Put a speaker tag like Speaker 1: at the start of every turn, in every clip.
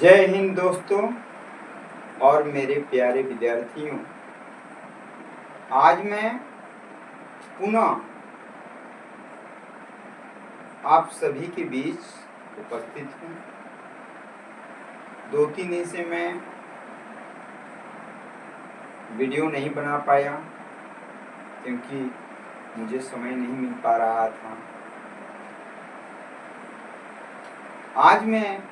Speaker 1: जय हिंद दोस्तों और मेरे प्यारे विद्यार्थियों। आज मैं पुनः आप सभी के बीच उपस्थित हूँ। 2-3 दिन से मैं वीडियो नहीं बना पाया क्योंकि मुझे समय नहीं मिल पा रहा था। आज मैं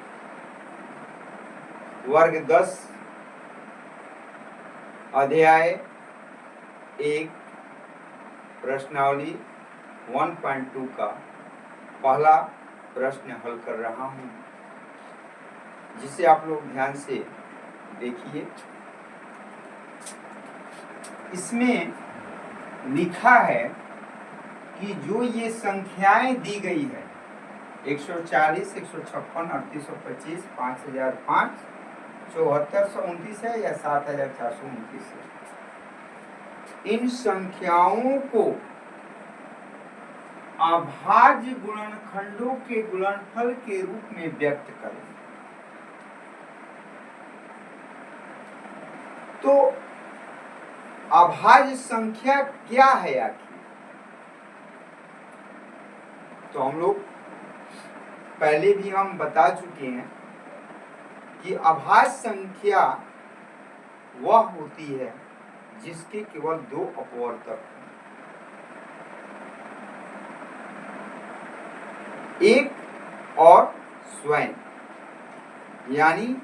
Speaker 1: वर्ग 10 अध्याय 1 प्रश्नावली 1.2 का पहला प्रश्न हल कर रहा हूँ, जिसे आप लोग ध्यान से देखिए। इसमें लिखा है कि जो ये संख्याएं दी गई है 140, 156, 3825, 5005, 7429 है या 7429 है, इन संख्याओं को अभाज्य गुणनखंडों के गुणनफल के रूप में व्यक्त करें। तो अभाज्य संख्या क्या है आखिर? तो हम लोग पहले भी हम बता चुके हैं कि अभाज्य संख्या वह होती है जिसके केवल 2 अपवर्तक हैं। एक और स्वयं, यानी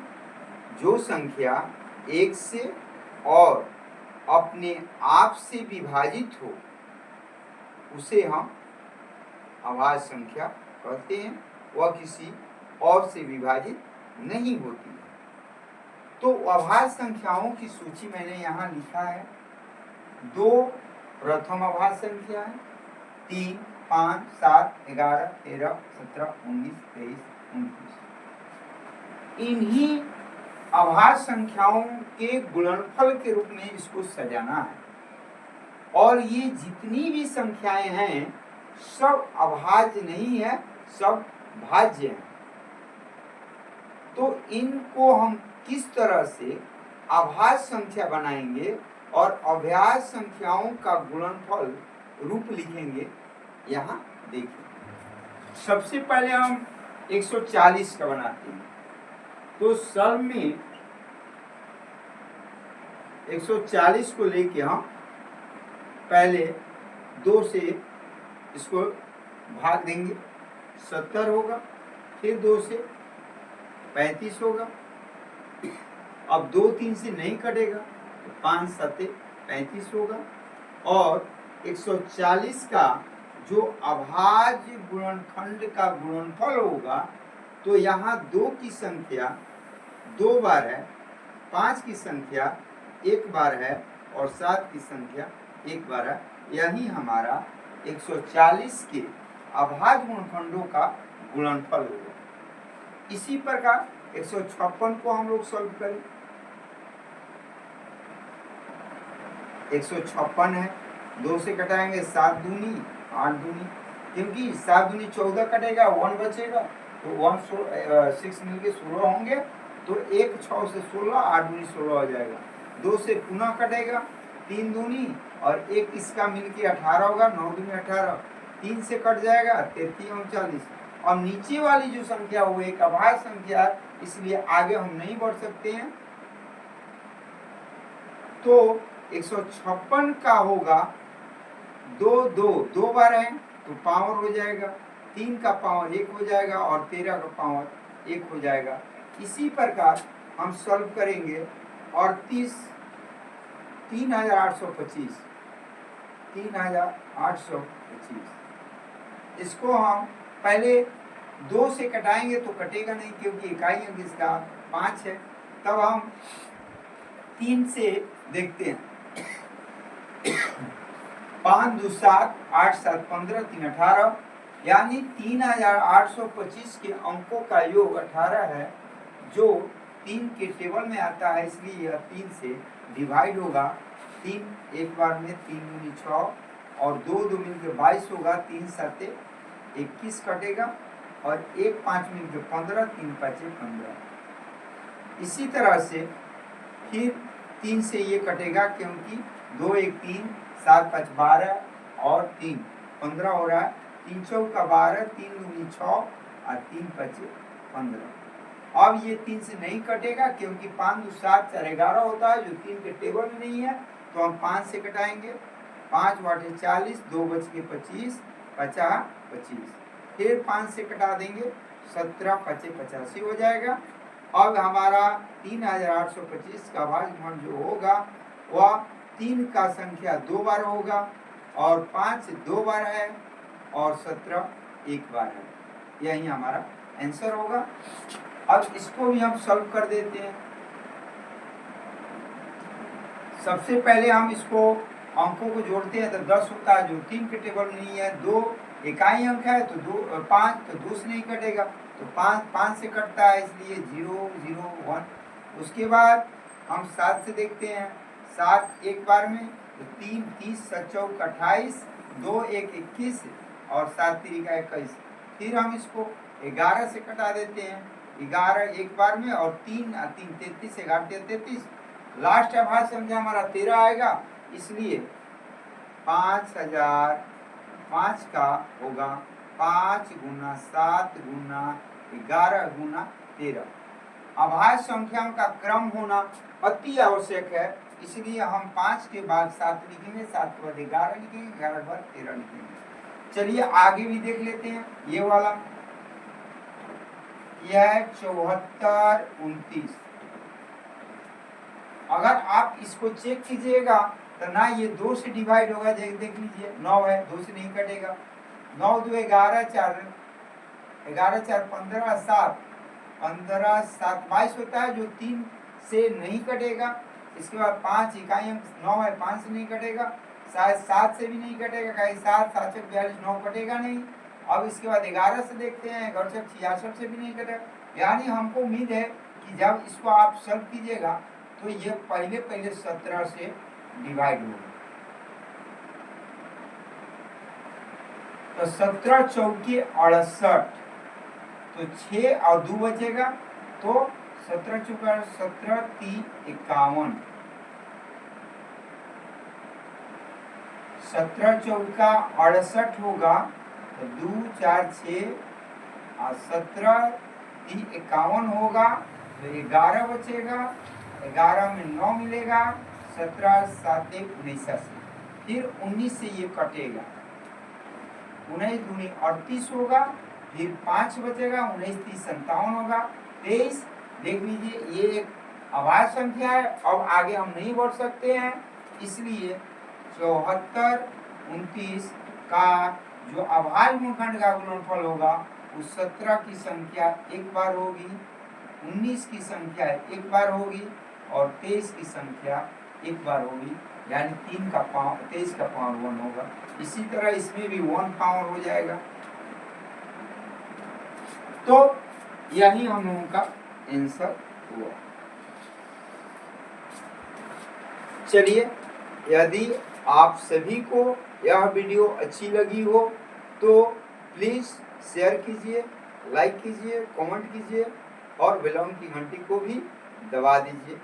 Speaker 1: जो संख्या एक से और अपने आप से विभाजित हो उसे हम अभाज्य संख्या कहते हैं। वह किसी और से विभाजित नहीं होती है। तो अभाज्य संख्याओं की सूची मैंने यहाँ लिखा है। 2 प्रथम अभाज्य संख्या है, 3, 5, 7, 11, 13, 17, 19, 23, 29। इन्हीं अभाज्य संख्याओं के गुणनफल के रूप में इसको सजाना है। और ये जितनी भी संख्याएं हैं सब अभाज्य नहीं है, सब भाज्य हैं। तो इनको हम किस तरह से अभाज्य संख्या बनाएंगे और अभाज्य संख्याओं का गुणनफल रूप लिखेंगे, यहाँ देखिए। सबसे पहले हम 140 का बनाते हैं। तो सल में 140 को लेके हम पहले 2 से इसको भाग देंगे, 70 होगा। फिर 2 से 35 होगा। अब 2 3 से नहीं कटेगा तो 5 7 35 होगा। और 140 का जो अभाज्य गुणनखंड का गुणनफल होगा, तो यहाँ 2 की संख्या 2 बार है, 5 की संख्या 1 बार है और 7 की संख्या 1 बार है। यही हमारा 140 के अभाज्य गुणनखंडों का गुणनफल होगा। इसी प्रकार 156 को हम लोग सॉल्व करें। 156 है, 2 से कटाएंगे 7 दूनी 8 दूनी, क्योंकि 7 दूनी 14 कटेगा, 1 बचेगा, तो 6 मिलके 16 होंगे। तो 1 6 से 16, 8 दूनी 16 हो जाएगा। 2 से पुनः कटेगा 3 दूनी और 1 इसका मिलके 18 होगा, 9 दूनी 18, 3 से कट जाएगा 33 39। और नीचे वाली जो संख्या वो एक अभाज्य संख्या है, इसलिए आगे हम नहीं बढ़ सकते हैं। तो 156 का होगा 2 बार है तो पावर हो जाएगा, 3 का पावर 1 हो जाएगा और 13 का पावर 1 हो जाएगा। इसी प्रकार हम सॉल्व करेंगे। और 3825 इसको हम पहले 2 से कटाएंगे तो कटेगा नहीं, क्योंकि इकाई अंक इसका 5 है। तब हम 3 से देखते हैं। 5 2 7, 8 7 15, 3 18, यानी 3825 के अंकों का योग 18 है, जो 3 के टेबल में आता है, इसलिए यह 3 से डिवाइड होगा। 3 एक बार में 3 दूनी 6 और 2 2 मिलकर 22 होगा। 3 7 21 कटेगा और 1 5 मिलकर 15, 3 5 15। इसी तरह से फिर 3 से ये कटेगा, क्योंकि 2 1 3 7 5 12 और 3 15 हो रहा है। 3 चौका 12, 3 दूनी 6 और 3 पचे 15। अब ये 3 से नहीं कटेगा, क्योंकि 5 2 7 4 11 होता है, जो 3 के टेबल में नहीं है, तो हम 5 से कटाएंगे। 5 वाटे 40, 2 बच के 25, 50 25। फिर 5 से कटा देंगे, 17 पचे 85 हो जाएगा। अब हमारा 3825 का भाजगुण जो होगा वह 3 का संख्या 2 बार होगा, और 5 2 बार है, और 17 1 बार है। यही हमारा आंसर होगा। अब इसको भी हम सॉल्व कर देते हैं। सबसे पहले हम इसको अंकों को जोड़ते हैं, तो 10 होता है, जो 3 के टेबल में नहीं है। 2 इकाई अंक है, तो 5 तो 2 से नहीं कटेगा, तो 5 से कटता है, इसलिए 0 0 1। उसके बाद हम 7 से देखते हैं। 7 एक बार में, तो 3 30 7 चौक 28, 2 1 21 और 7 3 का 21। फिर हम इसको 11 से कटा देते हैं। 11 एक बार में, और 3 3 33, 11 33। लास्ट आभाज्य संख्या हमारा 13 आएगा, इसलिए 5005 का होगा 5 गुना 7 गुना 11 गुना 13। अभाज्य संख्याओं का क्रम होना अति आवश्यक है, इसलिए हम 5 के बाद 7 लिखेंगे, 7 के बाद 11 लिखेंगे, 11 के बाद 13 लिखेंगे। चलिए आगे भी देख लेते हैं। ये वाला यह है 74 29। अगर आप इसको चेक कीजिएगा तो ना ये 2 से डिवाइड होगा, देख लीजिए 9 है, 2 से नहीं कटेगा। 9 2 11 4 11 4 15 7 15 7 22 होता है, जो 3 से नहीं कटेगा। इसके बाद 5 इकाई अंक 9 है, 5 से नहीं कटेगा। 7 से भी नहीं कटेगा, कहीं 7 7 42 9 कटेगा नहीं। अब इसके बाद 11 से देखते हैं, 68 66 से भी नहीं कटेगा। यानी हमको उम्मीद है कि जब इसको आप सॉल्व कीजिएगा तो ये पहले 17 से डिवाइड होगा। तो 17 चौके 68, तो 6 और 2 बचेगा, तो 17 चौका 17 3 51। 17 चौका 68 होगा, तो 2 4 6 और 17 3 51 होगा, तो 11 बचेगा। 11 में 9 मिलेगा, 17 7 1 19। फिर 19 से ये कटेगा, 19 दूनी 38 होगा। फिर 5 बचेगा, 19 30 57 होगा। 23 देख लीजिए, ये एक अभाज्य संख्या है, अब आगे हम नहीं बढ़ सकते हैं, इसलिए 74 29 का जो अभाज्य गुणनखंड का गुणनफल होगा उस 17 की संख्या एक बार होगी, 19 की संख्या एक बार होगी, और 23 की संख्या एक बार होगी, यानी 3 का पावर 23 का पावर 1 होगा। इसी तरह इसमें भी 1 पावर हो जाएगा। तो यही हम लोगों का आंसर हुआ। चलिए, यदि आप सभी को यह वीडियो अच्छी लगी हो तो प्लीज शेयर कीजिए, लाइक कीजिए, कमेंट कीजिए और बेल आइकन की घंटी को भी दबा दीजिए।